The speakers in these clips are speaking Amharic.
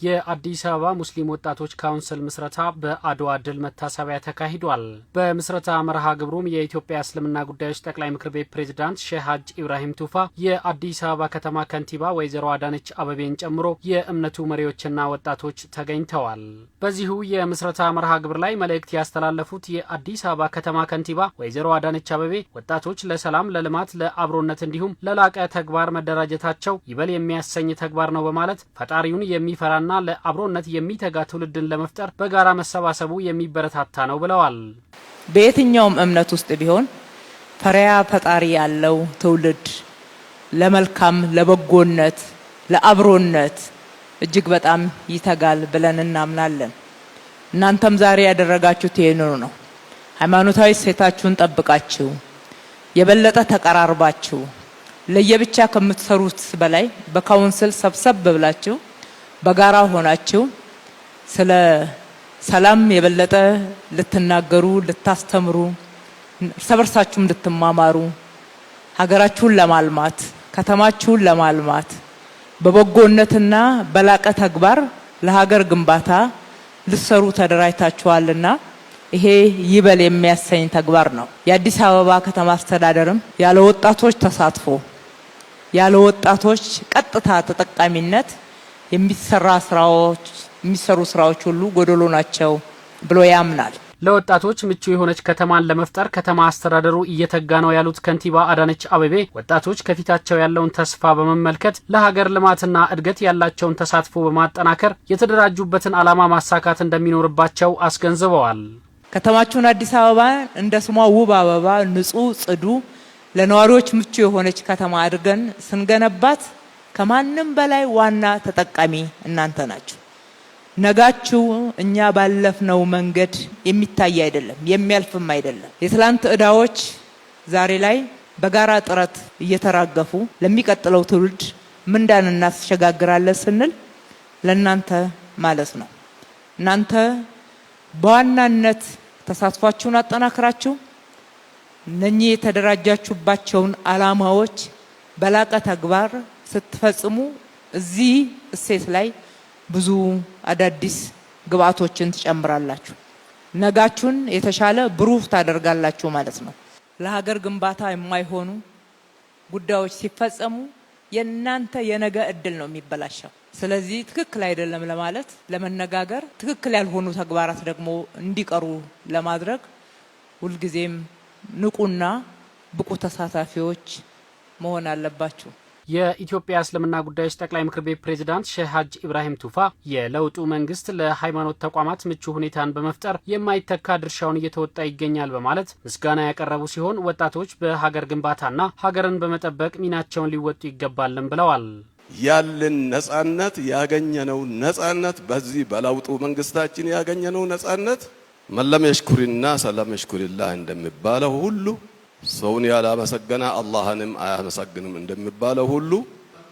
የአዲስ አበባ ሙስሊም ወጣቶች ካውንስል ምስረታ በአድዋ ድል መታሰቢያ ተካሂዷል። በምስረታ መርሃ ግብሩም የኢትዮጵያ እስልምና ጉዳዮች ጠቅላይ ምክር ቤት ፕሬዝዳንት ሼህ ሀጂ ኢብራሂም ቱፋ፣ የአዲስ አበባ ከተማ ከንቲባ ወይዘሮ አዳነች አበቤን ጨምሮ የእምነቱ መሪዎችና ወጣቶች ተገኝተዋል። በዚሁ የምስረታ መርሃ ግብር ላይ መልእክት ያስተላለፉት የአዲስ አበባ ከተማ ከንቲባ ወይዘሮ አዳነች አበቤ ወጣቶች ለሰላም፣ ለልማት፣ ለአብሮነት እንዲሁም ለላቀ ተግባር መደራጀታቸው ይበል የሚያሰኝ ተግባር ነው በማለት ፈጣሪውን የሚፈራ ለአብሮነት የሚተጋ ትውልድን ለመፍጠር በጋራ መሰባሰቡ የሚበረታታ ነው ብለዋል። በየትኛውም እምነት ውስጥ ቢሆን ፈሪሃ ፈጣሪ ያለው ትውልድ ለመልካም፣ ለበጎነት፣ ለአብሮነት እጅግ በጣም ይተጋል ብለን እናምናለን። እናንተም ዛሬ ያደረጋችሁት ይሄንኑ ነው። ሃይማኖታዊ ሴታችሁን ጠብቃችሁ የበለጠ ተቀራርባችሁ ለየብቻ ከምትሰሩት በላይ በካውንስል ሰብሰብ ብላችሁ በጋራ ሆናችሁ ስለ ሰላም የበለጠ ልትናገሩ፣ ልታስተምሩ፣ እርስ በርሳችሁም ልትማማሩ፣ ሀገራችሁን ለማልማት፣ ከተማችሁን ለማልማት በበጎነትና በላቀ ተግባር ለሀገር ግንባታ ልትሰሩ ተደራጅታችኋልና ይሄ ይበል የሚያሰኝ ተግባር ነው። የአዲስ አበባ ከተማ አስተዳደርም ያለ ወጣቶች ተሳትፎ፣ ያለ ወጣቶች ቀጥታ ተጠቃሚነት የሚሰሩ ስራዎች ሁሉ ጎደሎ ናቸው ብሎ ያምናል። ለወጣቶች ምቹ የሆነች ከተማን ለመፍጠር ከተማ አስተዳደሩ እየተጋ ነው ያሉት ከንቲባ አዳነች አበቤ ወጣቶች ከፊታቸው ያለውን ተስፋ በመመልከት ለሀገር ልማትና እድገት ያላቸውን ተሳትፎ በማጠናከር የተደራጁበትን ዓላማ ማሳካት እንደሚኖርባቸው አስገንዝበዋል። ከተማችሁን አዲስ አበባ እንደ ስሟ ውብ አበባ፣ ንጹህ፣ ጽዱ፣ ለነዋሪዎች ምቹ የሆነች ከተማ አድርገን ስንገነባት ከማንም በላይ ዋና ተጠቃሚ እናንተ ናችሁ። ነጋችሁ እኛ ባለፍነው መንገድ የሚታይ አይደለም፣ የሚያልፍም አይደለም። የትላንት ዕዳዎች ዛሬ ላይ በጋራ ጥረት እየተራገፉ ለሚቀጥለው ትውልድ ምንዳን እናስሸጋግራለን ስንል ለእናንተ ማለት ነው። እናንተ በዋናነት ተሳትፏችሁን አጠናክራችሁ እነኚህ የተደራጃችሁባቸውን ዓላማዎች በላቀ ተግባር ስትፈጽሙ እዚህ እሴት ላይ ብዙ አዳዲስ ግብአቶችን ትጨምራላችሁ። ነጋችሁን የተሻለ ብሩህ ታደርጋላችሁ ማለት ነው። ለሀገር ግንባታ የማይሆኑ ጉዳዮች ሲፈጸሙ የእናንተ የነገ እድል ነው የሚበላሸው። ስለዚህ ትክክል አይደለም ለማለት ለመነጋገር፣ ትክክል ያልሆኑ ተግባራት ደግሞ እንዲቀሩ ለማድረግ ሁልጊዜም ንቁና ብቁ ተሳታፊዎች መሆን አለባችሁ። የኢትዮጵያ እስልምና ጉዳዮች ጠቅላይ ምክር ቤት ፕሬዝዳንት ሼህ ሀጂ ኢብራሂም ቱፋ የለውጡ መንግስት ለሃይማኖት ተቋማት ምቹ ሁኔታን በመፍጠር የማይተካ ድርሻውን እየተወጣ ይገኛል በማለት ምስጋና ያቀረቡ ሲሆን ወጣቶች በሀገር ግንባታና ሀገርን በመጠበቅ ሚናቸውን ሊወጡ ይገባልን ብለዋል። ያለን ነጻነት ያገኘነው ነጻነት በዚህ በለውጡ መንግስታችን ያገኘነው ነጻነት መለም የሽኩሪና ሰለም የሽኩሪላህ እንደሚባለው ሁሉ ሰውን ያላመሰገነ አላህንም አያመሰግንም እንደሚባለው ሁሉ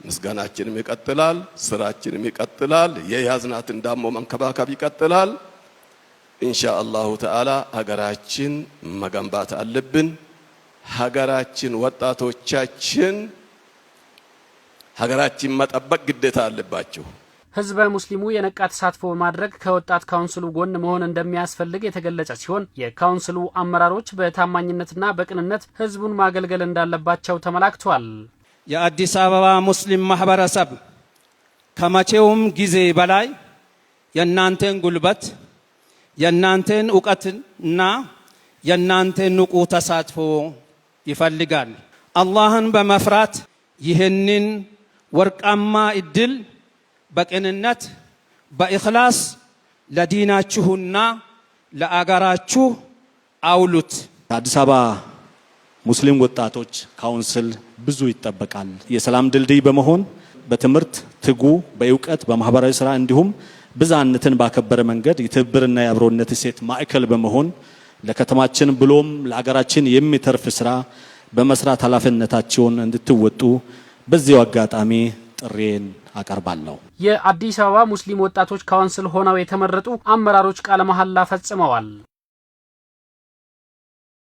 ምስጋናችንም ይቀጥላል፣ ስራችንም ይቀጥላል፣ የያዝናትን ዳሞ መንከባከብ ይቀጥላል። ኢንሻአላሁ ተዓላ ሀገራችን መገንባት አለብን። ሀገራችን ወጣቶቻችን ሀገራችን መጠበቅ ግዴታ አለባቸው። ህዝበ ሙስሊሙ የነቃ ተሳትፎ በማድረግ ከወጣት ካውንስሉ ጎን መሆን እንደሚያስፈልግ የተገለጸ ሲሆን የካውንስሉ አመራሮች በታማኝነትና በቅንነት ህዝቡን ማገልገል እንዳለባቸው ተመላክቷል። የአዲስ አበባ ሙስሊም ማህበረሰብ ከመቼውም ጊዜ በላይ የእናንተን ጉልበት፣ የእናንተን እውቀትና የእናንተን ንቁ ተሳትፎ ይፈልጋል። አላህን በመፍራት ይህንን ወርቃማ እድል በቅንነት በእኽላስ ለዲናችሁና ለአገራችሁ አውሉት። አዲስ አበባ ሙስሊም ወጣቶች ካውንስል ብዙ ይጠበቃል። የሰላም ድልድይ በመሆን በትምህርት ትጉ፣ በእውቀት በማህበራዊ ስራ እንዲሁም ብዝሃነትን ባከበረ መንገድ የትብብርና የአብሮነት እሴት ማዕከል በመሆን ለከተማችን ብሎም ለአገራችን የሚተርፍ ስራ በመስራት ኃላፊነታቸውን እንድትወጡ በዚሁ አጋጣሚ ጥሬን አቀርባለሁ። የአዲስ አበባ ሙስሊም ወጣቶች ካውንስል ሆነው የተመረጡ አመራሮች ቃለ መሐላ ፈጽመዋል።